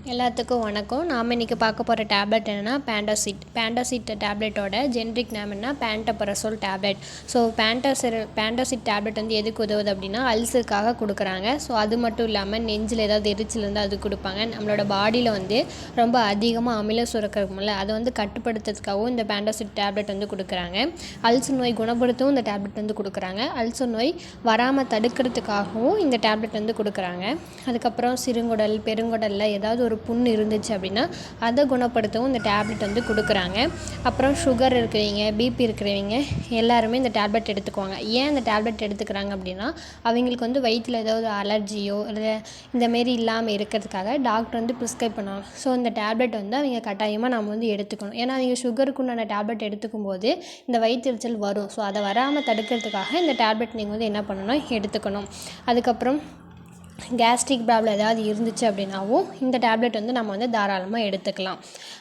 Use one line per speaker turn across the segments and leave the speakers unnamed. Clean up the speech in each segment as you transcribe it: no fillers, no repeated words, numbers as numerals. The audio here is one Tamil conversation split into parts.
எல்லாத்துக்கும் வணக்கம். நாம் இன்றைக்கி பார்க்க போகிற டேப்லெட் என்னென்னா பேண்டாசிட் டேப்லெட்டோட ஜென்ரிக் நேம் என்ன பேண்டோபரசோல் டேப்லெட். ஸோ பேண்டாசிட் டேப்லெட் வந்து எதுக்கு உதவுது அப்படின்னா அல்சருக்காக கொடுக்குறாங்க. ஸோ அது மட்டும் இல்லாமல் நெஞ்சில் ஏதாவது எரிச்சல் இருந்தால் அது கொடுப்பாங்க. நம்மளோட பாடியில் வந்து ரொம்ப அதிகமாக அமிலம் சுரக்கிறதுமில்ல அதை வந்து கட்டுப்படுத்துறதுக்காகவும் இந்த பேண்டாசிட் டேப்லெட் வந்து கொடுக்குறாங்க. அல்சர் நோய் குணப்படுத்தவும் இந்த டேப்லெட் வந்து கொடுக்குறாங்க. அல்சர் நோய் வராமல் தடுக்கிறதுக்காகவும் இந்த டேப்லெட் வந்து கொடுக்குறாங்க. அதுக்கப்புறம் சிறுங்குடல் பெருங்குடலில் ஏதாவது ஒரு புண்ணு இருந்துச்சு அப்படின்னா அதை குணப்படுத்தவும் இந்த டேப்லெட் வந்து கொடுக்குறாங்க. அப்புறம் சுகர் இருக்கிறவங்க பிபி இருக்கிறவங்க எல்லாருமே இந்த டேப்லெட் எடுத்துக்குவாங்க. ஏன் இந்த டேப்லெட் எடுத்துக்கிறாங்க அப்படின்னா அவங்களுக்கு வந்து வயிற்றில் ஏதாவது அலர்ஜியோ இல்லை இந்தமாரி இல்லாமல் இருக்கிறதுக்காக டாக்டர் வந்து ப்ரிஸ்கிரைப் பண்ணுவாங்க. ஸோ இந்த டேப்லெட் வந்து அவங்க கட்டாயமாக நம்ம வந்து எடுத்துக்கணும். ஏன்னா அவங்க சுகருக்கு உண்டான டேப்லெட் எடுத்துக்கும் போது இந்த வயிற்றெரிச்சல் வரும். ஸோ அதை வராமல் தடுக்கிறதுக்காக இந்த டேப்லெட் நீங்கள் வந்து என்ன பண்ணணும், எடுத்துக்கணும். அதுக்கப்புறம் கேஸ்ட்ரிக் ப்ராப்ளம் ஏதாவது இருந்துச்சு அப்படின்னாவும் இந்த டேப்லெட் வந்து நம்ம வந்து தாராளமாக எடுத்துக்கலாம்.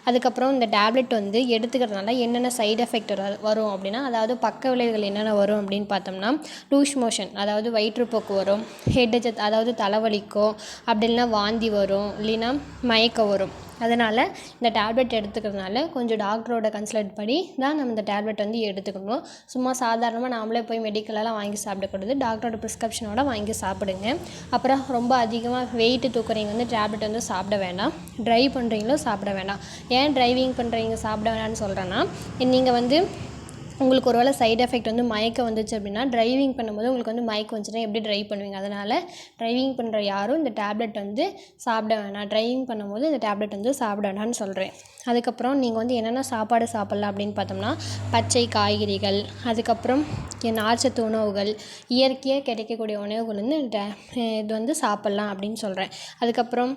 அதுக்கப்புறம் இந்த டேப்லெட் வந்து எடுத்துக்கிறதுனால என்னென்ன சைடு எஃபெக்ட் வரும் அப்படின்னா, அதாவது பக்க விளைவுகள் என்னென்ன வரும் அப்படின்னு பார்த்தோம்னா லூஸ் மோஷன், அதாவது வயிற்றுப்போக்கு வரும், ஹெட்டேக் அதாவது தலைவலிக்கும், அப்படி இல்லைனா வாந்தி வரும், இல்லைன்னா மயக்கம் வரும். அதனால் இந்த டேப்லெட் எடுத்துக்கிறதுனால கொஞ்சம் டாக்டரோட கன்சல்ட் பண்ணி தான் நம்ம இந்த டேப்லெட் வந்து எடுத்துக்கணும். சும்மா சாதாரணமாக நாமளே போய் மெடிக்கலெலாம் வாங்கி சாப்பிடக்கூடாது. டாக்டரோட ப்ரிஸ்கிரிப்ஷனோட வாங்கி சாப்பிடுங்க. அப்புறம் ரொம்ப அதிகமாக வெயிட்டு தூக்குறவங்க வந்து டேப்லெட் வந்து சாப்பிட வேண்டாம். ட்ரைவ் பண்ணுறீங்களும் சாப்பிட வேண்டாம். ஏன் டிரைவிங் பண்ணுறவங்க சாப்பிட வேண்டாம்னு சொல்கிறேன்னா, நீங்கள் வந்து உங்களுக்கு ஒரு வேளை சைடு எஃபெக்ட் வந்து மயக்கம் வந்துச்சு அப்படின்னா டிரைவிங் பண்ணும்போது உங்களுக்கு வந்து மயக்கம் வந்துச்சுன்னா எப்படி ட்ரைவ் பண்ணுவீங்க? அதனால் டிரைவிங் பண்ணுற யாரும் இந்த டேப்லெட் வந்து சாப்பிட வேணாம். டிரைவிங் பண்ணும்போது இந்த டேப்லெட் வந்து சாப்பிட வேண்டாம்னு சொல்கிறேன். அதுக்கப்புறம் நீங்கள் வந்து என்னென்ன சாப்பாடு சாப்பிட்லாம் அப்படின்னு பார்த்தோம்னா பச்சை காய்கறிகள், அதுக்கப்புறம் நார்ச்சத்து உணவுகள், இயற்கையாக கிடைக்கக்கூடிய உணவுகள் வந்து இது வந்து சாப்பிட்லாம் அப்படின்னு சொல்கிறேன். அதுக்கப்புறம்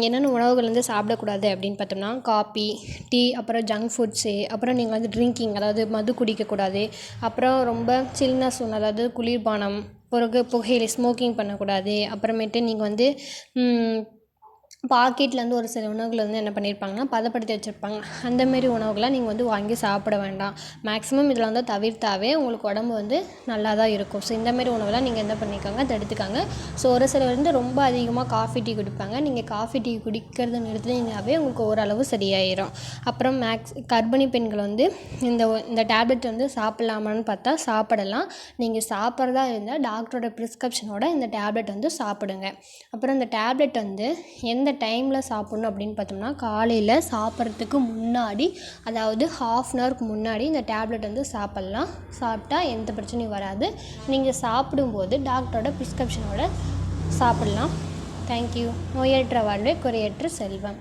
என்னென்ன உணவுகள் வந்து சாப்பிடக்கூடாது அப்படின்னு பார்த்தோம்னா காபி, டீ, அப்புறம் ஜங்க் ஃபுட்ஸு, அப்புறம் நீங்கள் வந்து ட்ரிங்கிங் அதாவது மது குடிக்கக்கூடாது. அப்புறம் ரொம்ப சில்னஸ் ஒன்று அதாவது குளிர்பானம், புகையிலை ஸ்மோக்கிங் பண்ணக்கூடாது. அப்புறமேட்டு நீங்கள் வந்து பாக்கெட்டில் வந்து ஒரு சில உணவுகள் வந்து என்ன பண்ணியிருப்பாங்கன்னா பதப்படுத்தி வச்சுருப்பாங்க. அந்தமாரி உணவுகள்லாம் நீங்கள் வந்து வாங்கி சாப்பிட வேண்டாம். மேக்ஸிமம் இதில் வந்து தவிர்த்தாவே உங்களுக்கு உடம்பு வந்து நல்லா தான் இருக்கும். ஸோ இந்தமாரி உணவெல்லாம் நீங்கள் என்ன பண்ணிக்கோங்க, தடுத்துக்காங்க. ஸோ ஒரு சிலர் வந்து ரொம்ப அதிகமாக காஃபி டீ குடிப்பாங்க. நீங்கள் காஃபி டீ குடிக்கிறத நிறுத்தினீங்கன்னாவே உங்களுக்கு ஓரளவு சரியாயிடும். அப்புறம் கர்ப்பிணி பெண்கள் வந்து இந்த டேப்லெட் வந்து சாப்பிட்லாமான்னு பார்த்தா சாப்பிடலாம். நீங்கள் சாப்பிட்றதா இருந்தால் டாக்டரோட ப்ரிஸ்கிரிப்ஷனோட இந்த டேப்லெட் வந்து சாப்பிடுங்க. அப்புறம் இந்த டேப்லெட் வந்து எந்த டைமில் சாப்பிட்ணும் அப்படின்னு பார்த்தோம்னா காலையில் சாப்பிட்றதுக்கு முன்னாடி, அதாவது ½ அன் ஹவருக்கு முன்னாடி இந்த டேப்லெட் வந்து சாப்பிட்லாம். சாப்பிட்டா எந்த பிரச்சனையும் வராது. நீங்கள் சாப்பிடும்போது டாக்டரோட ப்ரிஸ்கிரிப்ஷனோட சாப்பிட்லாம். தேங்க்யூ. நோயற்ற வாழ்வே குறையற்ற செல்வம்.